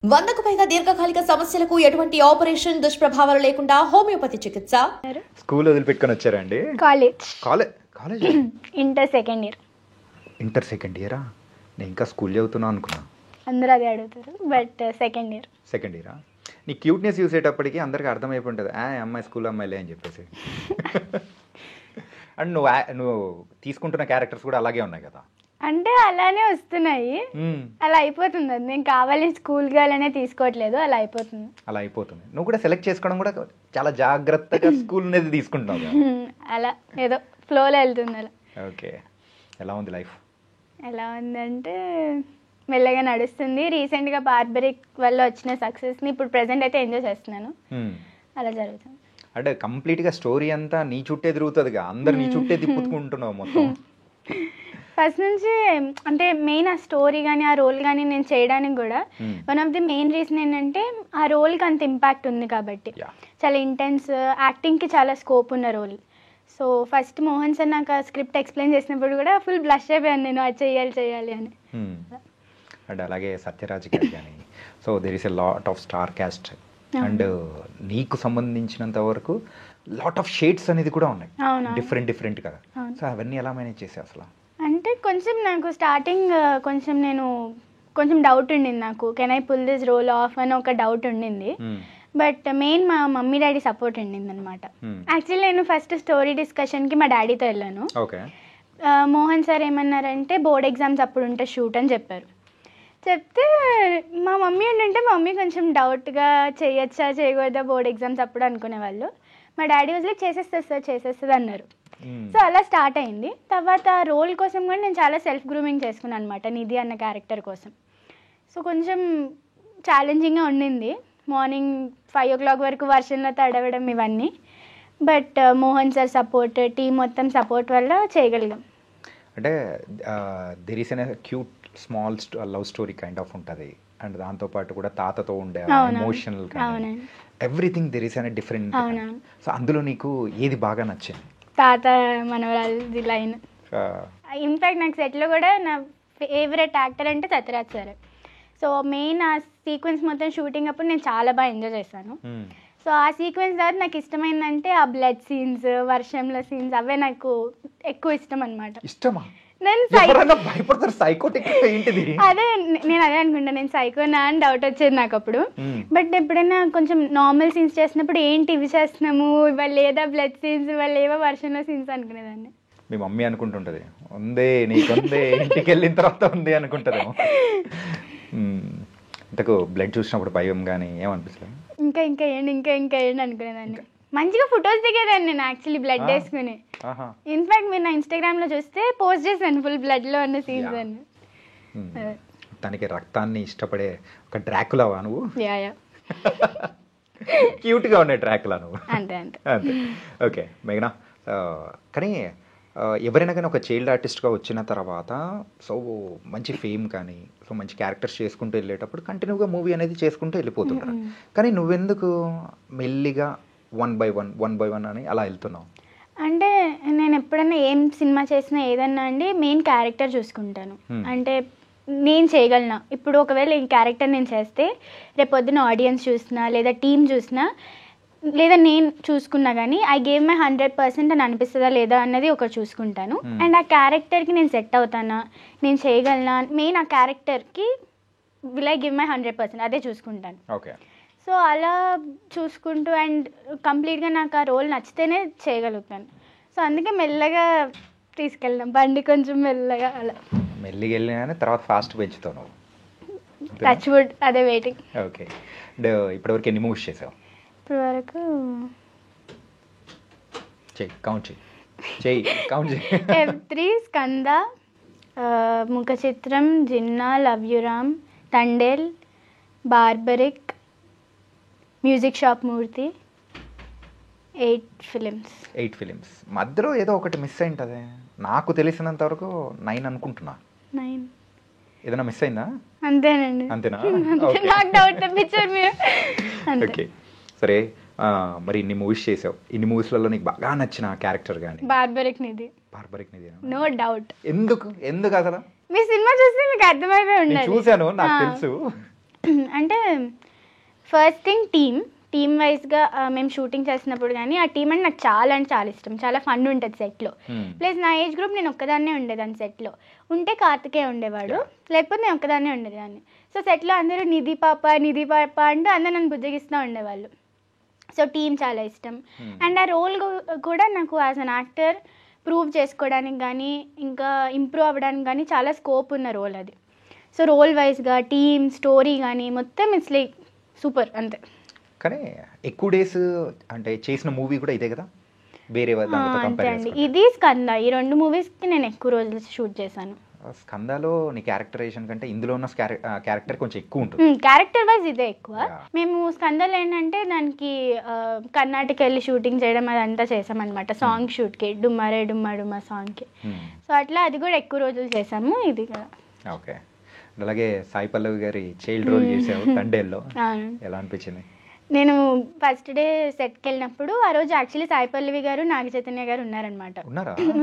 100కు పైగా దీర్ఘకాలిక సమస్యలకు ఎటువంటి ఆపరేషన్ దుష్ప్రభావాలు లేకుండా హోమియోపతి చికిత్స. స్కూల్ వదిలిపెట్టుకొని వచ్చారండి? College inter second year. Inter second ఇయరా? నేను ఇంకా స్కూల్ చదువుతున్నా అనుకున్నా. అందరూ అదే అడుగుతారు, బట్ సెకండ్ ఇయరా? నీ క్యూట్నెస్ చూసేటప్పటికి అందరికి అర్థమైపోయి ఉంటుంది, అమ్మాయి స్కూల్ అమ్మాయిలే అని చెప్పేసి. అండ్ నువ్వు తీసుకుంటున్న క్యారెక్టర్స్ కూడా అలాగే ఉన్నాయి కదా? అంటే అలానే వస్తున్నాయి, అలా అయిపోతుంది. అది నేను కావాలని స్కూల్ గర్ల్ అనే తీసుకోవట్లేదు, అలా అయిపోతుంది. నువ్వు కూడా సెలెక్ట్ చేసుకోవడం కూడా చాలా జాగ్రత్తగా స్కూల్ అనేది తీసుకుంటున్నావు. అలా ఏదో ఫ్లోలో వెళ్తుంది అలా. ఓకే, ఎలా ఉంది లైఫ్? ఎలా ఉందంటే మెల్లగా నడుస్తుంది. రీసెంట్గా బార్బరిక్ వల్ల వచ్చిన సక్సెస్ని ఇప్పుడు ప్రెసెంట్ అయితే ఎంజాయ్ చేస్తున్నాను. అలా జరుగుతుంది. అంటే కంప్లీట్గా స్టోరీ అంతా నీ చుట్టే తిరుగుతుందిగా, అందరు నీ చుట్టే తిప్పుకుంటున్నావు మొత్తం. ఫస్ట్ నుంచి అంటే మెయిన్ ఆ స్టోరీ కానీ ఆ రోల్ కానీ నేను చేయడానికి కూడా one of the main reason ఏంటంటే ఆ రోల్కి అంత ఇంపాక్ట్ ఉంది కాబట్టి. చాలా ఇంటెన్స్, యాక్టింగ్కి చాలా స్కోప్ ఉన్న role. So first Mohan sir నాకు ఆ స్క్రిప్ట్ ఎక్స్ప్లెయిన్ చేసినప్పుడు కూడా ఫుల్ బ్లష్ అయిపోయాను నేను, అది చేయాలి అని. అండ్ అలాగే సత్యరాజ్ గారు కానీ, so there is a lot of star cast. And నీకు సంబంధించినంత వరకు లాట్ ఆఫ్ షేడ్స్ అనేది కూడా ఉన్నాయి, డిఫరెంట్ కదా. సో అవన్నీ ఎలా మేనేజ్ చేసావు అసలు? అంటే కొంచెం నాకు స్టార్టింగ్ కొంచెం డౌట్ ఉండింది నాకు, can I pull this role off అని ఒక డౌట్ ఉండింది. బట్ మెయిన్ మా మమ్మీ డాడీ సపోర్ట్ ఉండింది అనమాట. యాక్చువల్లీ నేను ఫస్ట్ స్టోరీ డిస్కషన్కి మా డాడీతో వెళ్ళాను. మోహన్ సార్ ఏమన్నారంటే బోర్డ్ ఎగ్జామ్స్ అప్పుడు ఉంటే షూట్ అని చెప్పారు. చెప్తే మా మమ్మీ ఉండింటే మా మమ్మీ కొంచెం డౌట్గా చేయొచ్చా చేయకూడదా బోర్డ్ ఎగ్జామ్స్ అప్పుడు అనుకునేవాళ్ళు. మా డాడీ వాజ్ లైక్ చేసేస్తుంది అన్నారు. సో అలా స్టార్ట్ అయింది. తర్వాత రోల్ కోసం కూడా నేను చాలా సెల్ఫ్ గ్రూమింగ్ చేసుకున్నాను అనమాట, నిధి అన్న క్యారెక్టర్ కోసం. సో కొంచెం ఛాలెంజింగ్గా ఉండింది. మార్నింగ్ 5 o'clock వరకు వర్షంలో తడవడం ఇవన్నీ. But Mohan sir support, team మొత్తం సపోర్ట్ వల్ల చేయగలిగాం. అంటే there is an cute small love story kind of ఉంటుంది. అండ్ దాంతోపాటు కూడా తాతతో ఉండే ఎమోషనల్ ఎవ్రీథింగ్ దెర్ ఈస్ అనే డిఫరెంట్. సో అందులో నీకు ఏది బాగా నచ్చింది? తాత మనవరాలది లైన్. ఇన్ఫ్యాక్ట్ నాకు సెట్లో కూడా నా ఫేవరెట్ యాక్టర్ అంటే సత్యరాజ్ సార్. సో మెయిన్ ఆ సీక్వెన్స్ మొత్తం షూటింగ్ అప్పుడు నేను చాలా బాగా ఎంజాయ్ చేశాను. సో ఆ సీక్వెన్స్ ద్వారా నాకు ఇష్టమైందంటే ఆ బ్లడ్ సీన్స్, వర్షంలో సీన్స్, అవే నాకు ఎక్కువ ఇష్టం అనమాట. అదే నేను అదే అనుకుంటా, నేను సైకోనా అని డౌట్ వచ్చేది నాకు అప్పుడు. బట్ ఎప్పుడైనా కొంచెం నార్మల్ సీన్స్ చేసినప్పుడు ఏంటి ఇవి చేస్తున్నాము, ఇవాళ లేదా బ్లడ్ సీన్స్, ఇవాళ ఏవో వర్షంలో సీన్స్ అనుకునేదాన్ని. మీ మమ్మీ అనుకుంటుంటది ఉందే నీకుందే, ఇంటికి వెళ్ళిన తర్వాత ఉంది అనుకుంటారేమో. ఇంతకు బ్లడ్ చూసినప్పుడు భయం కానీ ఏమనిపిస్తుంది? ఇంకా ఏంటి అనుకునేదాన్ని. మంచిగా ఫొటోస్ దిగేదాన్ని నేను యాక్చువల్లీ బ్లడ్ వేసుకుని. ఇన్ఫాక్ట్ మీరు నా ఇన్స్టాగ్రామ్ లో చూస్తే పోస్ట్ చేశాను ఫుల్ బ్లడ్ లో ఉన్న సీన్స్ అన్ని. తనకి రక్తాన్ని ఇష్టపడే ఒక డ్రాకులావా నువ్వు? క్యూట్ గా ఉండే డ్రాకులా నువ్వు. అంతే. ఓకే మేఘనా, కానీ ఎవరైనా కానీ ఒక చైల్డ్ ఆర్టిస్ట్గా వచ్చిన తర్వాత సో మంచి ఫేమ్ కానీ సో మంచి క్యారెక్టర్స్ చేసుకుంటూ వెళ్ళేటప్పుడు కంటిన్యూగా మూవీ అనేది చేసుకుంటూ వెళ్ళిపోతుంటారు. కానీ నువ్వెందుకు మెల్లిగా వన్ బై వన్ అని అలా వెళ్తున్నావు? అంటే నేను ఎప్పుడైనా ఏం సినిమా చేసినా ఏదన్నా అండి మెయిన్ క్యారెక్టర్ చూసుకుంటాను. అంటే నేను చేయగలనా, ఇప్పుడు ఒకవేళ ఈ క్యారెక్టర్ నేను చేస్తే రేపు పొద్దున ఆడియన్స్ చూసినా లేదా టీం చూసినా లేదా నేను చూసుకున్నా కానీ ఐ గేవ్ మై 100% అని అనిపిస్తుందా లేదా అన్నది ఒకటి చూసుకుంటాను. అండ్ ఆ క్యారెక్టర్కి నేను సెట్ అవుతానా, నేను చేయగలనా, మెయిన్ ఆ క్యారెక్టర్కి విల్ ఐ గివ్ మై 100%, అదే చూసుకుంటాను. ఓకే. సో అలా చూసుకుంటూ అండ్ కంప్లీట్గా నాకు ఆ రోల్ నచ్చితేనే చేయగలుగుతాను. సో అందుకే మెల్లగా తీసుకెళ్దాం బండి, కొంచెం మెల్లగా అలా మెల్లిగా వెళ్ళినా తర్వాత ఫాస్ట్ పెంచుతావు నువ్వు. టచ్ వుడ్, అదే వెయిటింగ్. ఓకే. ఇప్పటివరకు ఎన్ని మూవీస్ చేసావు? ఇప్పటి వరకు కౌంట్ చేయి. F3, Skanda, Mukha Chitram, Ginna, love you Ram, Thandel, Barbarik, music shop Murthy, 8 films. మధ్యలో ఏదో ఒకటి మిస్ అయింటది నాకు తెలిసినంత వరకు. 9 అనుకుంటున్నా. 9 ఏదైనా మిస్ అయిందా? అంతేనండి. అంతేనా? నాకు డౌట్ తెప్పించారు మీరు. ఓకే సరే, మరి ఇన్ని మూవీస్ చేసావు, ఇన్ని మూవీస్లలో నీకు బాగా నచ్చిన క్యారెక్టర్ కానీ? బార్బరిక్ నిధి. No doubt. ఎందుకు అసలు? మీ సినిమా చూస్తే మీకు అర్థమైపోయి ఉండాలి. చూశాను, నాకు తెలుసు. అంటే ఫస్ట్ థింగ్ టీమ్ వైజ్గా మేము షూటింగ్ చేసినప్పుడు కానీ ఆ టీం అంటే నాకు చాలా అంటే చాలా ఇష్టం, చాలా ఫన్ ఉంటుంది సెట్లో. ప్లస్ నా ఏజ్ గ్రూప్ నేను ఒక్కదాన్నే ఉండేదాన్ని సెట్లో. ఉంటే కార్తికే ఉండేవాడు, లేకపోతే నేను ఒక్కదాన్నే ఉండేదాన్ని. సో సెట్లో అందరూ నిధి పాప అంటూ అందరూ నన్ను బుజ్జగిస్తూ ఉండేవాళ్ళు. సో టీం చాలా ఇష్టం. అండ్ ఆ రోల్ కూడా నాకు యాజ్ అన్ యాక్టర్ ప్రూవ్ చేసుకోవడానికి కానీ ఇంకా ఇంప్రూవ్ అవ్వడానికి కానీ చాలా స్కోప్ ఉన్న రోల్ అది. సో రోల్ వైజ్గా టీమ్ స్టోరీ కానీ మొత్తం ఇట్స్ లైక్ సూపర్ అంతే. కానీ ఎక్కువ డేస్ అంటే చేసిన మూవీ కూడా ఇదే కదా, వేరే అంతే అండి. ఇది స్కంద, ఈ 2 మూవీస్కి నేను ఎక్కువ రోజులు షూట్ చేశాను. స్కందాలో నీ క్యారెక్టరైజేషన్ కంటే ఇందులో ఉన్న క్యారెక్టర్ కొంచెం ఎక్కువ ఉంటుంది. క్యారెక్టర్ వైజ్ ఇదే ఎక్కువ. మేము స్కందలో ఏంటంటే దానికి కర్ణాటక వెళ్ళి షూటింగ్ చేయడం అదంతా చేసామన్నమాట, సాంగ్ షూట్కి, డుమ్మారే డుమ్మా డుమ్మా సాంగ్కి. సో అట్లా అది కూడా ఎక్కువ రోజులు చేసాము ఇది కదా. ఓకే. అలాగే సాయి పల్లవి గారి చైల్డ్ రోల్ చేసావు తండేల్లో, ఎలా అనిపించింది? నేను ఫస్ట్ డే సెట్కి వెళ్ళినప్పుడు ఆ రోజు యాక్చువల్లీ సాయి పల్లవి గారు నాగ చైతన్య గారు ఉన్నారనమాట.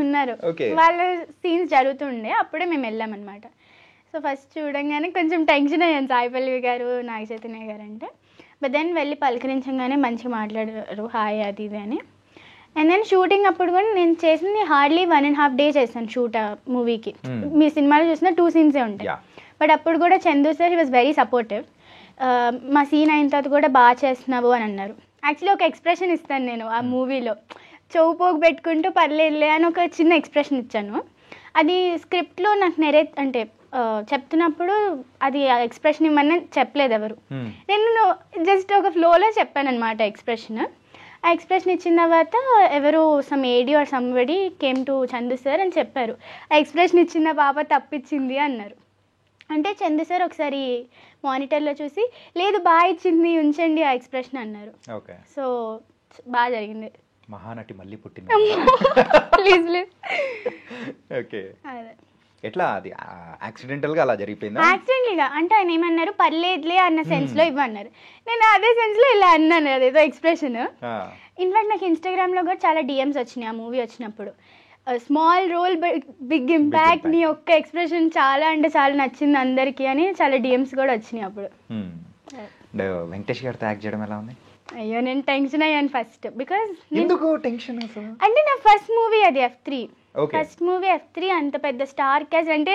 ఉన్నారు, వాళ్ళ సీన్స్ జరుగుతుండే అప్పుడే మేము వెళ్ళామన్నమాట. సో ఫస్ట్ చూడంగానే కొంచెం టెన్షన్ అయ్యాను సాయి పల్లవి గారు నాగ చైతన్య గారు అంటే. బట్ దెన్ వెళ్ళి పలకరించగానే మంచిగా మాట్లాడారు, హాయ్ అది ఇది అని. అండ్ దెన్ షూటింగ్ అప్పుడు కూడా నేను చేసింది హార్డ్లీ 1.5 day చేశాను షూట్ ఆ మూవీకి. మీ సినిమాలో చూసిన 2 scenes ఉంటాయి. బట్ అప్పుడు కూడా Chandu sir he was very supportive. మా సీన్ అయిన తర్వాత కూడా బాగా చేస్తున్నావు అని అన్నారు. యాక్చువల్లీ ఒక ఎక్స్ప్రెషన్ ఇస్తాను నేను ఆ మూవీలో, చౌపోగు పెట్టుకుంటూ పర్లేదులే అని ఒక చిన్న ఎక్స్ప్రెషన్ ఇచ్చాను. అది స్క్రిప్ట్లో నాకు అంటే చెప్తున్నప్పుడు అది ఎక్స్ప్రెషన్ ఇవ్వమని చెప్పలేదు ఎవరు. నేను జస్ట్ ఒక ఫ్లోలో చెప్పాను అనమాట ఎక్స్ప్రెషన్. ఆ ఎక్స్ప్రెషన్ ఇచ్చిన తర్వాత ఎవరు some AD or somebody came to Chandu sir అని చెప్పారు, ఆ ఎక్స్ప్రెషన్ ఇచ్చిన పాప తప్పించింది అన్నారు. అంటే చందు సార్ ఒకసారి మానిటర్లో చూసి లేదు బాగా ఇచ్చింది ఉంచండి ఆ ఎక్స్ప్రెషన్ అన్నారు. సో బాగా జరిగింది. మహానటి మళ్ళీ పుట్టింది. Please please. ఓకే. ఎట్లా అది యాక్సిడెంటల్గా అలా జరిగిపోయింది? యాక్సిడెంటల్గా అంటే ఆయన ఏమన్నారు, పర్లేదులే అన్న సెన్స్లో ఇవ్వన్నారు. నేను అదే సెన్స్లో ఇలా అన్నాను, అదేదో ఎక్స్ప్రెషన్. ఇన్ఫాక్ట్ నాకు ఇన్స్టాగ్రామ్లో కూడా చాలా డిఎమ్స్ వచ్చినాయి ఆ మూవీ వచ్చినప్పుడు. స్మాల్ రోల్ బిగ్ ఇంపాక్ట్, నీ ఒక్క ఎక్స్ప్రెషన్ చాలా అంటే చాలా నచ్చింది అందరికీ అని చాలా డిఎమ్స్ కూడా వచ్చినాయి అప్పుడు. వెంకటేష్ గారితో యాక్ట్ చేయడం ఎలా ఉంది? అయ్యో నేను టెన్షన్ అయ్యాను ఫస్ట్. బికాజ్ ఎందుకు టెన్షన్? అంటే నా ఫస్ట్ మూవీ అది F3. ఫస్ట్ మూవీ F3, అంత పెద్ద స్టార్ క్యాస్ట్ అంటే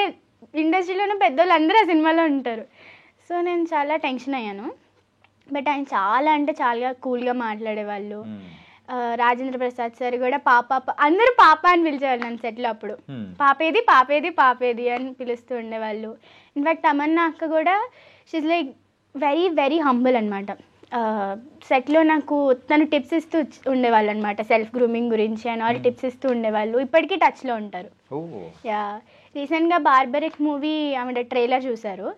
ఇండస్ట్రీలోనే పెద్దోళ్ళు అందరూ ఆ సినిమాలో ఉంటారు. సో నేను చాలా టెన్షన్ అయ్యాను. బట్ ఆయన చాలా అంటే చాలా కూల్గా మాట్లాడేవాళ్ళు. రాజేంద్ర ప్రసాద్ సార్ కూడా పాప, అందరూ పాప అని పిలిచేవాళ్ళు నన్ను సెట్లో అప్పుడు. పాపేది పాపేది పాపేది అని పిలుస్తూ ఉండేవాళ్ళు. ఇన్ఫాక్ట్ తమన్నా అక్క కూడా she's like very very humble అనమాట. సెట్లో నాకు తను టిప్స్ ఇస్తూ ఉండేవాళ్ళు అనమాట, సెల్ఫ్ గ్రూమింగ్ గురించి అండ్ ఆల్ టిప్స్ ఇస్తూ ఉండేవాళ్ళు. ఇప్పటికీ టచ్లో ఉంటారు. యా, రీసెంట్గా బార్బరిక్ మూవీ ఆవిడ ట్రైలర్ చూశారు.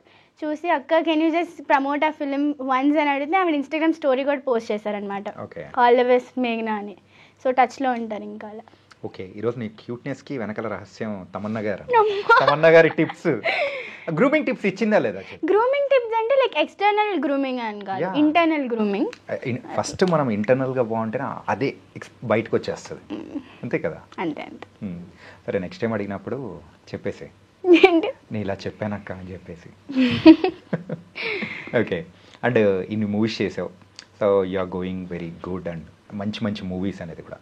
చూసి అక్క కెన్ యూ జస్ట్ ప్రమోట్ ఆ ఫిలిం వన్స్ అని అడిగితే ఆవిడ ఇన్స్టాగ్రామ్ స్టోరీ కూడా పోస్ట్ చేశారనమాట, ఆల్ ద బెస్ట్ మేఘ్నా అని. సో టచ్లో ఉంటారు ఇంకా అలా. ఓకే. ఈరోజు నీ క్యూట్నెస్కి వెనకాల రహస్యం తమన్నా గారి టిప్స్, గ్రూమింగ్ టిప్స్ ఇచ్చిందా లేదా? గ్రూమింగ్ టిప్స్ అంటే లైక్ ఎక్స్టర్నల్ గ్రూమింగ్ అని కాదు, ఇంటర్నల్ గ్రూమింగ్. ఫస్ట్ మనం ఇంటర్నల్గా బాగుంటేనే అదే బయటకు వచ్చేస్తుంది, అంతే కదా? అంతే అంతే. సరే, నెక్స్ట్ టైం అడిగినప్పుడు చెప్పేసి నేను ఇలా చెప్పానక్క అని చెప్పేసి. ఓకే. అండ్ ఇన్ని మూవీస్ చేసావు, so you are going very good and మంచి మంచి మూవీస్ అనేది కూడా.